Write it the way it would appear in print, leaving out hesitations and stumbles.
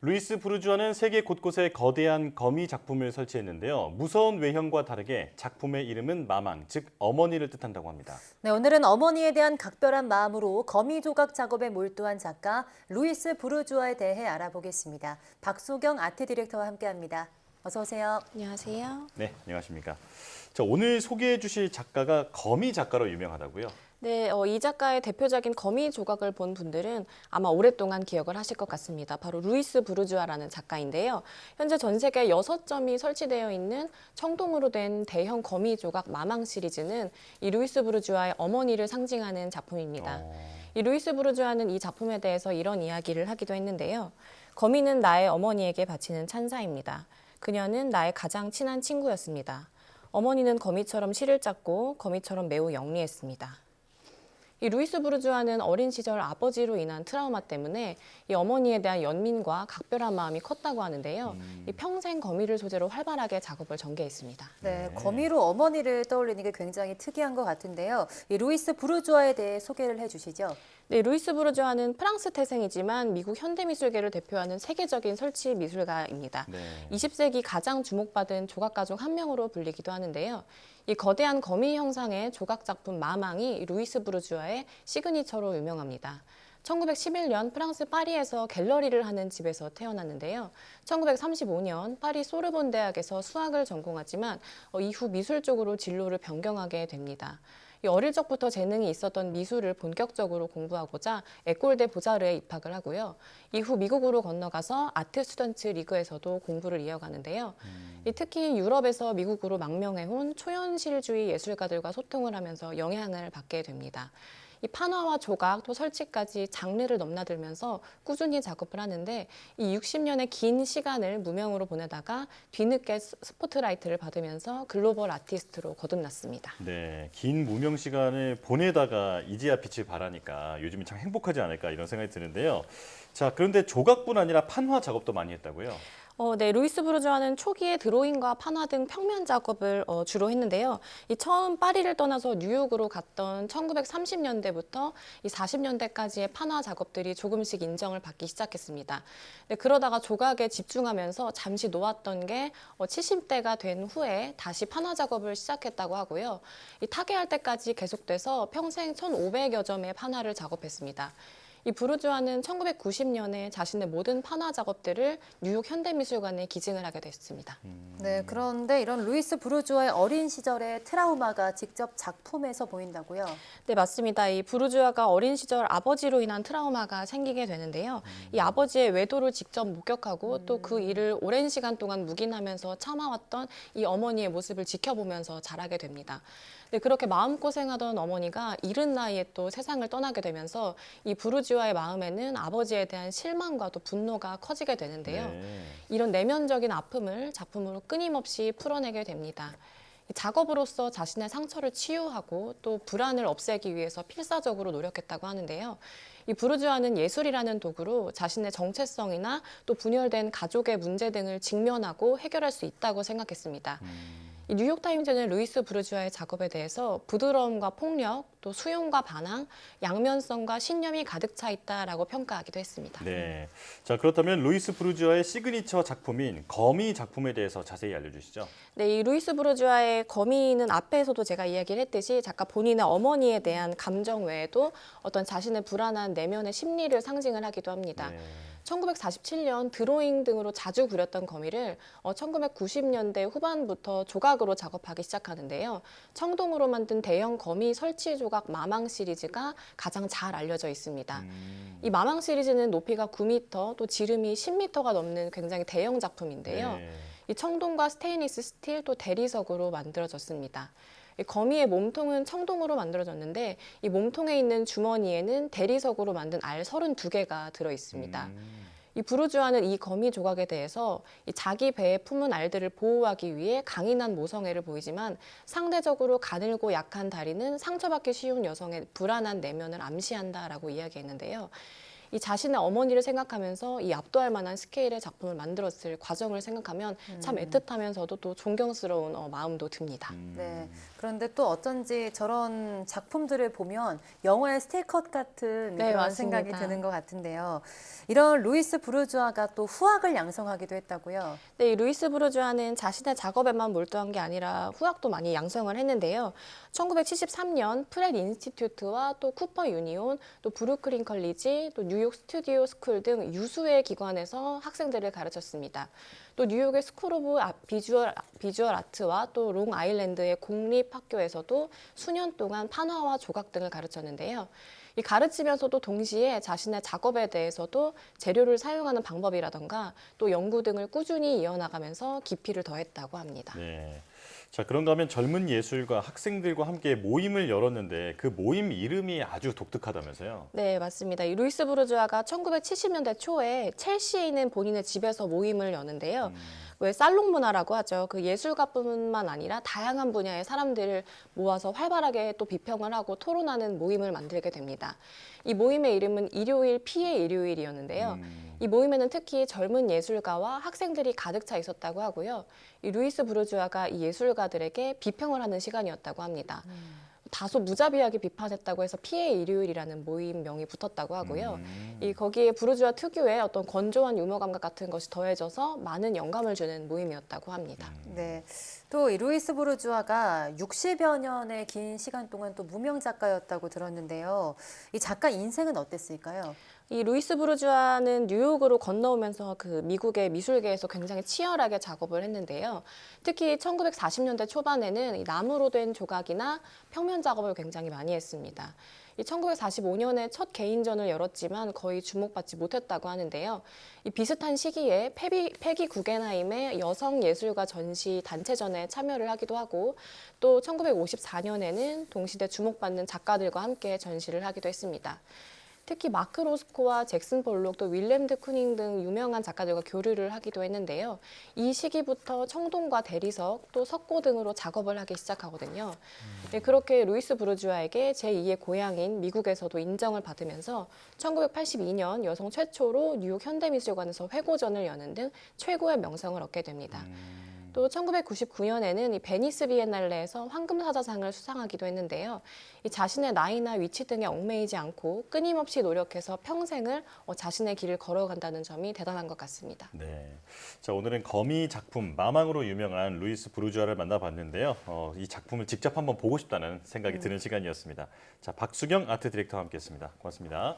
루이스 부르주아는 세계 곳곳에 거대한 거미 작품을 설치했는데요. 무서운 외형과 다르게 작품의 이름은 마망, 즉 어머니를 뜻한다고 합니다. 네, 오늘은 어머니에 대한 각별한 마음으로 거미 조각 작업에 몰두한 작가 루이스 부르주아에 대해 알아보겠습니다. 박소경 아트 디렉터와 함께합니다. 어서 오세요. 안녕하세요. 네, 안녕하십니까. 자, 오늘 소개해 주실 작가가 거미 작가로 유명하다고요? 네, 이 작가의 대표적인 거미 조각을 본 분들은 아마 오랫동안 기억을 하실 것 같습니다. 바로 루이스 부르주아라는 작가인데요. 현재 전 세계 6점이 설치되어 있는 청동으로 된 대형 거미 조각 마망 시리즈는 이 루이스 부르주아의 어머니를 상징하는 작품입니다. 이 루이스 부르주아는 이 작품에 대해서 이런 이야기를 하기도 했는데요. 거미는 나의 어머니에게 바치는 찬사입니다. 그녀는 나의 가장 친한 친구였습니다. 어머니는 거미처럼 실을 짰고 거미처럼 매우 영리했습니다. 이 루이스 부르주아는 어린 시절 아버지로 인한 트라우마 때문에 이 어머니에 대한 연민과 각별한 마음이 컸다고 하는데요. 이 평생 거미를 소재로 활발하게 작업을 전개했습니다. 네, 거미로 어머니를 떠올리는 게 굉장히 특이한 것 같은데요. 이 루이스 부르주아에 대해 소개를 해주시죠. 네, 루이스 부르주아는 프랑스 태생이지만 미국 현대미술계를 대표하는 세계적인 설치 미술가입니다. 네. 20세기 가장 주목받은 조각가 중 한 명으로 불리기도 하는데요. 이 거대한 거미 형상의 조각 작품 마망이 루이스 부르주아의 시그니처로 유명합니다. 1911년 프랑스 파리에서 갤러리를 하는 집에서 태어났는데요. 1935년 파리 소르본 대학에서 수학을 전공하지만 이후 미술 쪽으로 진로를 변경하게 됩니다. 어릴 적부터 재능이 있었던 미술을 본격적으로 공부하고자 에콜대 보자르에 입학을 하고요. 이후 미국으로 건너가서 아트 스튜던트 리그에서도 공부를 이어가는데요. 특히 유럽에서 미국으로 망명해온 초현실주의 예술가들과 소통을 하면서 영향을 받게 됩니다. 이 판화와 조각 또 설치까지 장르를 넘나들면서 꾸준히 작업을 하는데 이 60년의 긴 시간을 무명으로 보내다가 뒤늦게 스포트라이트를 받으면서 글로벌 아티스트로 거듭났습니다. 네, 긴 무명 시간을 보내다가 이제야 빛을 발하니까 요즘이 참 행복하지 않을까 이런 생각이 드는데요. 자, 그런데 조각뿐 아니라 판화 작업도 많이 했다고요? 네, 루이스 부르주아는 초기에 드로잉과 판화 등 평면 작업을 주로 했는데요. 이 처음 파리를 떠나서 뉴욕으로 갔던 1930년대부터 이 40년대까지의 판화 작업들이 조금씩 인정을 받기 시작했습니다. 네, 그러다가 조각에 집중하면서 잠시 놓았던 게 70대가 된 후에 다시 판화 작업을 시작했다고 하고요. 이 타계할 때까지 계속돼서 평생 1,500여 점의 판화를 작업했습니다. 이 부르주아는 1990년에 자신의 모든 판화 작업들을 뉴욕 현대미술관에 기증을 하게 됐습니다. 네, 그런데 이런 루이스 부르주아의 어린 시절의 트라우마가 직접 작품에서 보인다고요? 네, 맞습니다. 이 부르주아가 어린 시절 아버지로 인한 트라우마가 생기게 되는데요. 이 아버지의 외도를 직접 목격하고 또 그 일을 오랜 시간 동안 묵인하면서 참아왔던 이 어머니의 모습을 지켜보면서 자라게 됩니다. 네, 그렇게 마음고생하던 어머니가 이른 나이에 또 세상을 떠나게 되면서 이 부르주아의 마음에는 아버지에 대한 실망과 또 분노가 커지게 되는데요. 네. 이런 내면적인 아픔을 작품으로 끊임없이 풀어내게 됩니다. 이 작업으로서 자신의 상처를 치유하고 또 불안을 없애기 위해서 필사적으로 노력했다고 하는데요. 이 부르주아는 예술이라는 도구로 자신의 정체성이나 또 분열된 가족의 문제 등을 직면하고 해결할 수 있다고 생각했습니다. 이 뉴욕타임즈는 루이스 부르주아의 작업에 대해서 부드러움과 폭력, 또 수용과 반항, 양면성과 신념이 가득 차 있다라고 평가하기도 했습니다. 네. 자, 그렇다면 루이스 부르주아의 시그니처 작품인 거미 작품에 대해서 자세히 알려주시죠. 네, 이 루이스 부르주아의 거미는 앞에서도 제가 이야기를 했듯이 작가 본인의 어머니에 대한 감정 외에도 어떤 자신의 불안한 내면의 심리를 상징을 하기도 합니다. 네. 1947년 드로잉 등으로 자주 그렸던 거미를 1990년대 후반부터 조각으로 작업하기 시작하는데요. 청동으로 만든 대형 거미 설치 조각 마망 시리즈가 가장 잘 알려져 있습니다. 이 마망 시리즈는 높이가 9m, 또 지름이 10m가 넘는 굉장히 대형 작품인데요. 네. 이 청동과 스테인리스 스틸 또 대리석으로 만들어졌습니다. 이 거미의 몸통은 청동으로 만들어졌는데 이 몸통에 있는 주머니에는 대리석으로 만든 알 32개가 들어 있습니다. 이 부르주아는 이 거미 조각에 대해서 이 자기 배에 품은 알들을 보호하기 위해 강인한 모성애를 보이지만 상대적으로 가늘고 약한 다리는 상처받기 쉬운 여성의 불안한 내면을 암시한다라고 이야기했는데요. 이 자신의 어머니를 생각하면서 이 압도할 만한 스케일의 작품을 만들었을 과정을 생각하면 참 애틋하면서도 또 존경스러운 마음도 듭니다. 네. 그런데 또 어쩐지 저런 작품들을 보면 영화의 스틸컷 같은 네, 그런 맞습니다. 생각이 드는 것 같은데요. 이런 루이스 부르주아가 또 후학을 양성하기도 했다고요. 네, 이 루이스 부르주아는 자신의 작업에만 몰두한 게 아니라 후학도 많이 양성을 했는데요. 1973년 프렛 인스티튜트와 또 쿠퍼 유니온, 또 브루클린 컬리지, 또 뉴욕 스튜디오 스쿨 등 유수의 기관에서 학생들을 가르쳤습니다. 또 뉴욕의 스쿨 오브 비주얼 아트와 또 롱 아일랜드의 공립 학교에서도 수년 동안 판화와 조각 등을 가르쳤는데요. 이 가르치면서도 동시에 자신의 작업에 대해서도 재료를 사용하는 방법이라던가 또 연구 등을 꾸준히 이어나가면서 깊이를 더했다고 합니다. 네. 자, 그런가 하면 젊은 예술가 학생들과 함께 모임을 열었는데 그 모임 이름이 아주 독특하다면서요? 네, 맞습니다. 이 루이스 부르주아가 1970년대 초에 첼시에 있는 본인의 집에서 모임을 여는데요. 왜 살롱 문화라고 하죠. 그 예술가뿐만 아니라 다양한 분야의 사람들을 모아서 활발하게 또 비평을 하고 토론하는 모임을 만들게 됩니다. 이 모임의 이름은 일요일 피의 일요일이었는데요. 이 모임에는 특히 젊은 예술가와 학생들이 가득 차 있었다고 하고요. 이 루이스 부르주아가 이 예술가들에게 비평을 하는 시간이었다고 합니다. 다소 무자비하게 비판했다고 해서 피의 일요일이라는 모임명이 붙었다고 하고요. 이 거기에 부르주아 특유의 어떤 건조한 유머 감각 같은 것이 더해져서 많은 영감을 주는 모임이었다고 합니다. 네. 또 이 루이스 부르주아가 60여 년의 긴 시간 동안 또 무명 작가였다고 들었는데요. 이 작가 인생은 어땠을까요? 이 루이스 부르주아는 뉴욕으로 건너오면서 그 미국의 미술계에서 굉장히 치열하게 작업을 했는데요. 특히 1940년대 초반에는 이 나무로 된 조각이나 평면 작업을 굉장히 많이 했습니다. 이 1945년에 첫 개인전을 열었지만 거의 주목받지 못했다고 하는데요. 이 비슷한 시기에 패기 구겐하임의 여성 예술가 전시 단체전에 참여를 하기도 하고 또 1954년에는 동시대 주목받는 작가들과 함께 전시를 하기도 했습니다. 특히 마크 로스코와 잭슨 볼록, 또 윌렘 드 쿠닝 등 유명한 작가들과 교류를 하기도 했는데요. 이 시기부터 청동과 대리석, 또 석고 등으로 작업을 하기 시작하거든요. 네, 그렇게 루이스 부르주아에게 제2의 고향인 미국에서도 인정을 받으면서 1982년 여성 최초로 뉴욕 현대미술관에서 회고전을 여는 등 최고의 명성을 얻게 됩니다. 또 1999년에는 이 베니스 비엔날레에서 황금사자상을 수상하기도 했는데요. 이 자신의 나이나 위치 등에 얽매이지 않고 끊임없이 노력해서 평생을 자신의 길을 걸어간다는 점이 대단한 것 같습니다. 네. 자, 오늘은 거미 작품 마망으로 유명한 루이스 부르주아를 만나봤는데요. 이 작품을 직접 한번 보고 싶다는 생각이 드는 시간이었습니다. 자, 박수경 아트 디렉터와 함께했습니다. 고맙습니다.